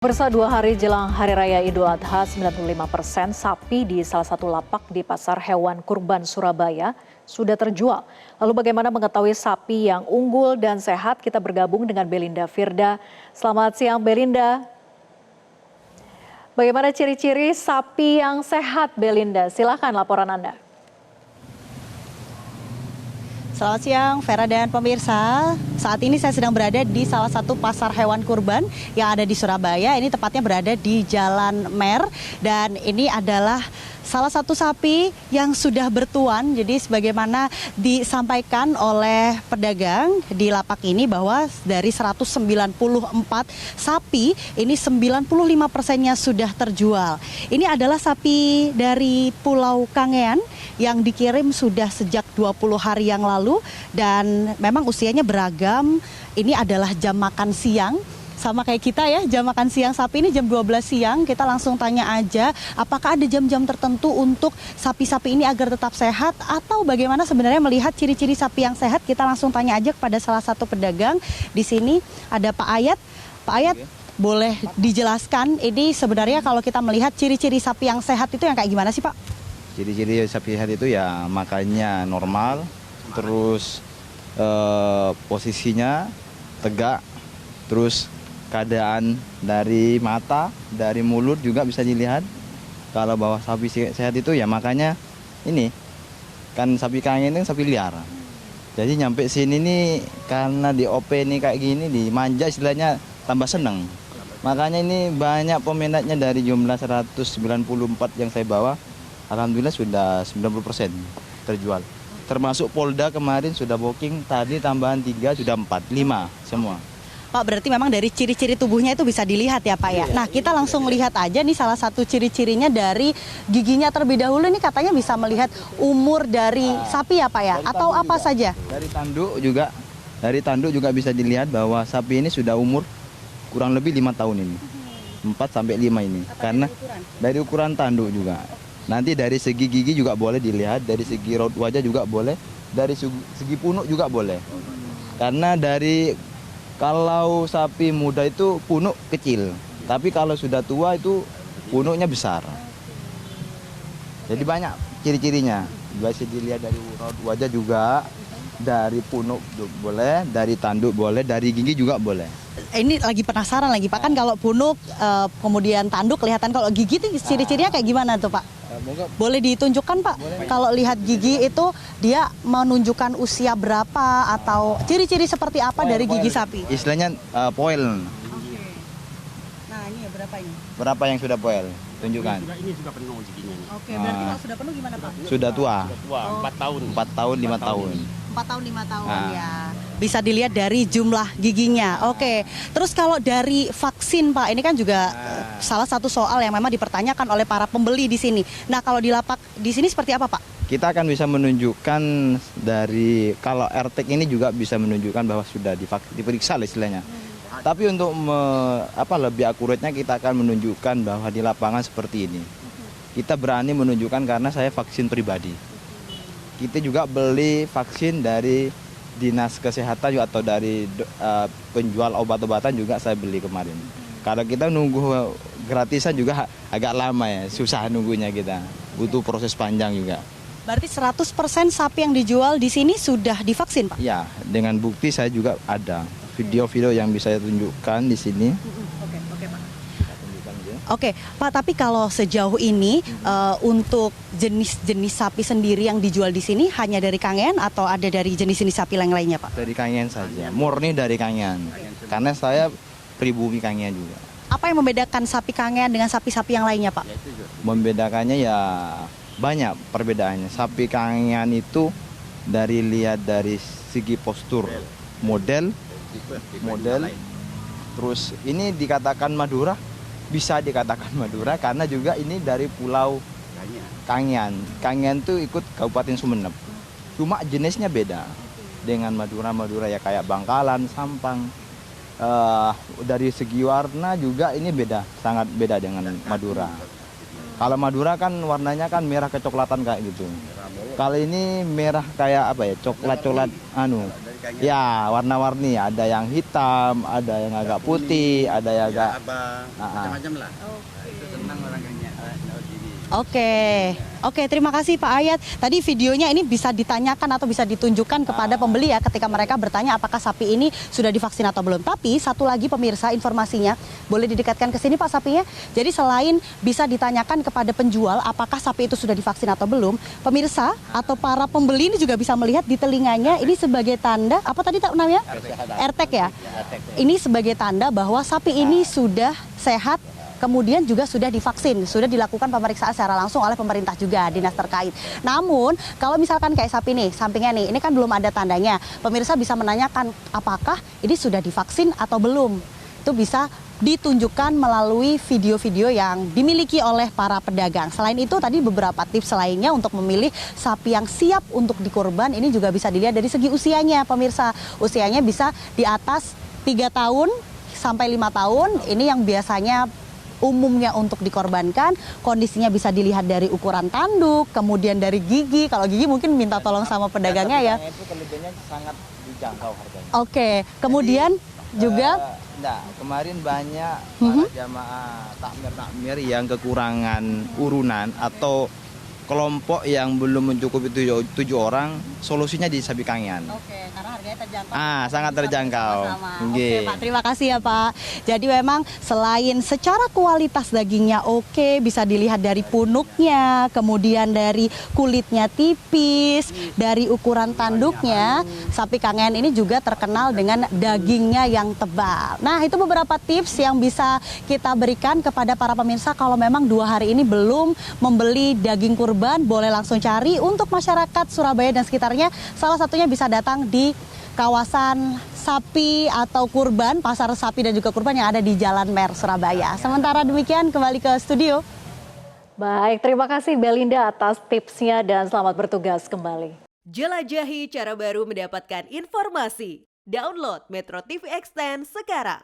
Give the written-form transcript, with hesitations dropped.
Pemirsa, 2 hari jelang Hari Raya Idul Adha, 95% sapi di salah satu lapak di Pasar Hewan Kurban Surabaya sudah terjual. Lalu bagaimana mengetahui sapi yang unggul dan sehat? Kita bergabung dengan Belinda Firda. Selamat siang Belinda. Bagaimana ciri-ciri sapi yang sehat, Belinda? Silakan laporan Anda. Selamat siang, Vera dan pemirsa. Saat ini saya sedang berada di salah satu pasar hewan kurban yang ada di Surabaya. Ini tepatnya berada di Jalan Mer dan ini adalah salah satu sapi yang sudah bertuan. Jadi sebagaimana disampaikan oleh pedagang di lapak ini bahwa dari 194 sapi, ini 95%-nya sudah terjual. Ini adalah sapi dari Pulau Kangean yang dikirim sudah sejak 20 hari yang lalu dan memang usianya beragam. Ini adalah jam makan siang. Sama kayak kita ya, jam makan siang sapi ini jam 12 siang. Kita langsung tanya aja apakah ada jam-jam tertentu untuk sapi-sapi ini agar tetap sehat atau bagaimana sebenarnya melihat ciri-ciri sapi yang sehat. Kita langsung tanya aja kepada salah satu pedagang. Di sini ada Pak Ayat. Pak Ayat, boleh dijelaskan ini sebenarnya kalau kita melihat ciri-ciri sapi yang sehat itu yang kayak gimana sih Pak? Ciri-ciri sapi sehat itu ya makannya normal, terus posisinya tegak, terus keadaan dari mata, dari mulut juga bisa dilihat. Kalau bahwa sapi sehat itu ya makanya ini, kan sapi kangen itu sapi liar. Jadi nyampe sini nih karena di OP nih kayak gini, dimanja istilahnya tambah seneng. Makanya ini banyak peminatnya dari jumlah 194 yang saya bawa. Alhamdulillah sudah 90% terjual. Termasuk Polda kemarin sudah booking, tadi tambahan 3 sudah 4, 5 semua. Pak, berarti memang dari ciri-ciri tubuhnya itu bisa dilihat ya Pak ya. Nah, kita langsung lihat aja nih salah satu ciri-cirinya dari giginya terlebih dahulu. Ini katanya bisa melihat umur dari sapi ya Pak ya, atau apa juga saja? Dari tanduk juga bisa dilihat bahwa sapi ini sudah umur kurang lebih 5 tahun ini. 4 sampai 5 ini. Karena dari ukuran tanduk juga. Nanti dari segi gigi juga boleh dilihat, dari segi raut wajah juga boleh, dari segi punuk juga boleh. Karena kalau sapi muda itu punuk kecil, tapi kalau sudah tua itu punuknya besar. Jadi banyak ciri-cirinya. Bisa dilihat dari raut wajah juga, dari punuk boleh, dari tanduk boleh, dari gigi juga boleh. Ini lagi penasaran lagi Pak, kan kalau punuk kemudian tanduk kelihatan, kalau gigi itu ciri-cirinya kayak gimana tuh Pak? Boleh ditunjukkan Pak? Kalau lihat gigi itu dia menunjukkan usia berapa atau ciri-ciri seperti apa dari gigi sapi? Istilahnya poil. Nah ini ya berapa ini? Berapa yang sudah poil? Tunjukkan. Ini sudah penuh giginya. Oke, berarti kalau sudah penuh gimana Pak? Sudah tua. Tua, 4 tahun. 4 tahun, 5 tahun. 4 tahun 5 tahun Nah. ya. Bisa dilihat dari jumlah giginya. Oke. Terus kalau dari vaksin Pak, ini kan juga salah satu soal yang memang dipertanyakan oleh para pembeli di sini. Nah, kalau di lapak di sini seperti apa Pak? Kita akan bisa menunjukkan dari kalau RTK ini juga bisa menunjukkan bahwa sudah diperiksa lah istilahnya. Tapi untuk lebih akuratnya kita akan menunjukkan bahwa di lapangan seperti ini. Kita berani menunjukkan karena saya vaksin pribadi. Kita juga beli vaksin dari Dinas Kesehatan juga, atau dari penjual obat-obatan juga saya beli kemarin. Kalau kita nunggu gratisan juga agak lama ya, susah nunggunya kita. Butuh proses panjang juga. Berarti 100% sapi yang dijual di sini sudah divaksin Pak? Ya, dengan bukti saya juga ada video-video yang bisa saya tunjukkan di sini. Oke Pak. Oke Pak, tapi kalau sejauh ini untuk jenis-jenis sapi sendiri yang dijual di sini hanya dari Kangean atau ada dari jenis-jenis sapi yang lainnya Pak? Dari Kangean saja, murni dari Kangean. Karena saya pribumi Kangean juga. Apa yang membedakan sapi Kangean dengan sapi-sapi yang lainnya Pak? Membedakannya ya banyak perbedaannya. Sapi Kangean itu lihat dari segi postur, model, terus ini dikatakan Madura. Bisa dikatakan Madura karena juga ini dari Pulau Kangean. Kangean itu ikut Kabupaten Sumeneb. Cuma jenisnya beda dengan Madura ya kayak Bangkalan, Sampang. Dari segi warna juga ini beda, sangat beda dengan Madura. Kalau Madura kan warnanya kan merah kecoklatan kayak gitu. Kalau ini merah kayak apa ya, coklat Ya, warna-warni. Ada yang hitam, ada yang agak putih, ada yang agak macam-macam lah. Itu senang orang ini. Oke, terima kasih Pak Ayat. Tadi videonya ini bisa ditanyakan atau bisa ditunjukkan kepada pembeli ya ketika mereka bertanya apakah sapi ini sudah divaksin atau belum. Tapi satu lagi pemirsa informasinya, boleh didekatkan ke sini Pak sapinya. Jadi selain bisa ditanyakan kepada penjual apakah sapi itu sudah divaksin atau belum, pemirsa atau para pembeli ini juga bisa melihat di telinganya ini sebagai tanda, apa tadi namanya? AirTag ya? Ini sebagai tanda bahwa sapi ini sudah sehat, kemudian juga sudah divaksin, sudah dilakukan pemeriksaan secara langsung oleh pemerintah juga, dinas terkait. Namun, kalau misalkan kayak sapi nih, sampingnya nih, ini kan belum ada tandanya. Pemirsa bisa menanyakan apakah ini sudah divaksin atau belum. Itu bisa ditunjukkan melalui video-video yang dimiliki oleh para pedagang. Selain itu, tadi beberapa tips lainnya untuk memilih sapi yang siap untuk dikurban, ini juga bisa dilihat dari segi usianya, pemirsa. Usianya bisa di atas 3 tahun sampai 5 tahun, ini yang biasanya umumnya untuk dikorbankan. Kondisinya bisa dilihat dari ukuran tanduk, kemudian dari gigi. Kalau gigi mungkin minta tolong sama pedagangnya ya. Itu kelebihannya sangat dijangkau harganya. Oke, kemudian juga kemarin banyak para jamaah takmir yang kekurangan urunan atau kelompok yang belum mencukupi 7 orang, solusinya di sapi kangean. Oke, karena harganya terjangkau. Sangat terjangkau. Oke, Pak, terima kasih ya Pak. Jadi memang selain secara kualitas dagingnya oke, bisa dilihat dari punuknya, kemudian dari kulitnya tipis, dari ukuran tanduknya, sapi kangean ini juga terkenal dengan dagingnya yang tebal. Nah, itu beberapa tips yang bisa kita berikan kepada para pemirsa kalau memang 2 hari ini belum membeli daging kurban, boleh langsung cari. Untuk masyarakat Surabaya dan sekitarnya, salah satunya bisa datang di kawasan sapi atau kurban, pasar sapi dan juga kurban yang ada di Jalan Mer, Surabaya. Sementara demikian, kembali ke studio. Baik, terima kasih Belinda atas tipsnya dan selamat bertugas kembali. Jelajahi cara baru mendapatkan informasi. Download Metro TV Extend sekarang.